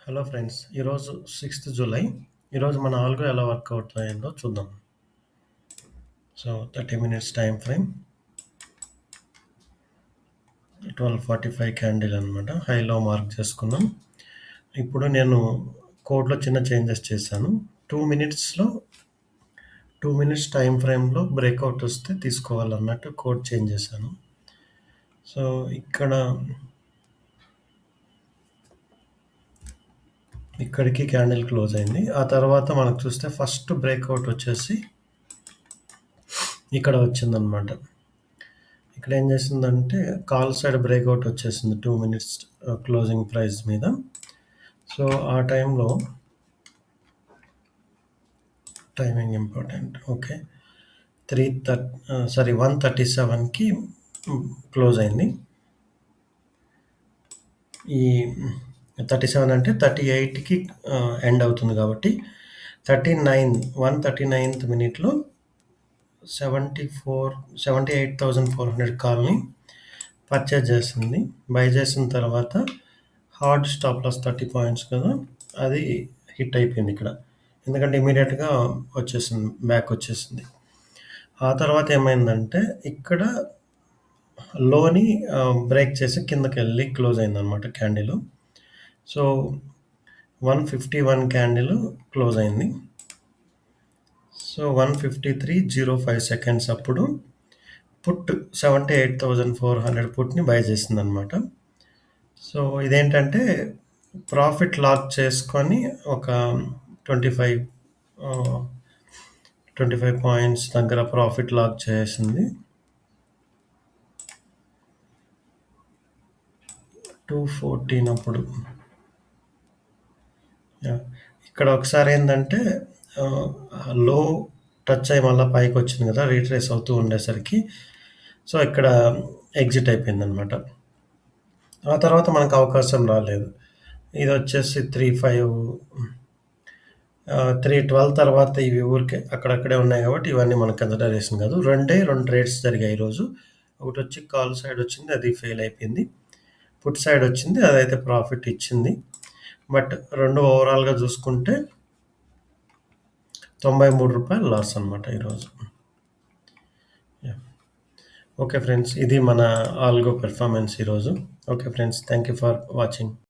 Hello friends. ఈరోజు 6థ్ July. ఈరోజు మన ఆల్గో ఎలా వర్కౌట్ అయిందో చూద్దాం. So 30 minutes time frame. 12:45 candle అనమాట. హైలో మార్క్ చేసుకున్నాం. ఇప్పుడు నేను కోడ్లో చిన్న చేంజెస్ చేశాను. 2 మినిట్స్ టైమ్ ఫ్రేమ్లో బ్రేక్అవుట్ వస్తే తీసుకోవాలన్నట్టు కోడ్ చేంజ్ చేశాను. సో ఇక్కడికి క్యాండిల్ క్లోజ్ అయింది. ఆ తర్వాత మనకు చూస్తే ఫస్ట్ బ్రేక్అవుట్ వచ్చేసి ఇక్కడ వచ్చిందనమాట. ఇక్కడ ఏం చేసిందంటే కాల్ సైడ్ బ్రేక్అవుట్ వచ్చేసింది 2 మినిట్స్ క్లోజింగ్ ప్రైస్ మీద. సో ఆ టైంలో టైమింగ్ ఇంపార్టెంట్. ఓకే, 137కి క్లోజ్ అయింది. ఈ 37 అంటే 38కి ఎండ్ అవుతుంది కాబట్టి 139th మినిట్లో 78,400 కాల్ని పర్చేజ్ చేసింది. బై చేసిన తర్వాత హార్డ్ స్టాప్ లాస్ 30 పాయింట్స్ కదా, అది హిట్ అయిపోయింది ఇక్కడ. ఎందుకంటే ఇమీడియట్గా బ్యాక్ వచ్చేసింది. ఆ తర్వాత ఏమైందంటే ఇక్కడ లోని బ్రేక్ చేసి కిందకి వెళ్ళి క్లోజ్ అయిందనమాట క్యాండిల్. సో 151 క్యాండిల్ క్లోజ్ అయింది. సో 153.05 సెకండ్స్ అప్పుడు పుట్ 78,400 పుట్ని బై చేసింది అనమాట. సో ఇదేంటంటే ప్రాఫిట్ లాక్ చేసుకొని ఒక 25 పాయింట్స్ దగ్గర ప్రాఫిట్ లాక్ చేసింది. 214 అప్పుడు ఇక్కడ ఒకసారి ఏంటంటే లో టచ్ అయ్యి మళ్ళీ పైకి వచ్చింది కదా, రీట్రేస్ అవుతూ ఉండేసరికి సో ఇక్కడ ఎగ్జిట్ అయిపోయింది అనమాట. ఆ తర్వాత మనకు అవకాశం రాలేదు. ఇది వచ్చేసి 312 తర్వాత ఇవి ఊరికే అక్కడక్కడే ఉన్నాయి కాబట్టి ఇవన్నీ మనకు కన్సిడరేషన్ కాదు. రెండు ట్రేడ్స్ జరిగాయి ఈరోజు. ఒకటి వచ్చి కాల్ సైడ్ వచ్చింది, అది ఫెయిల్ అయిపోయింది. పుట్ సైడ్ వచ్చింది, అదైతే ప్రాఫిట్ ఇచ్చింది. బట్ రెండు ఓవరాల్గా చూసుకుంటే 93 రూపాయలు లాస్ అనమాట ఈరోజు. ఓకే ఫ్రెండ్స్, ఇది మన ఆల్గో పెర్ఫార్మెన్స్ ఈరోజు. Okay friends, thank you for watching.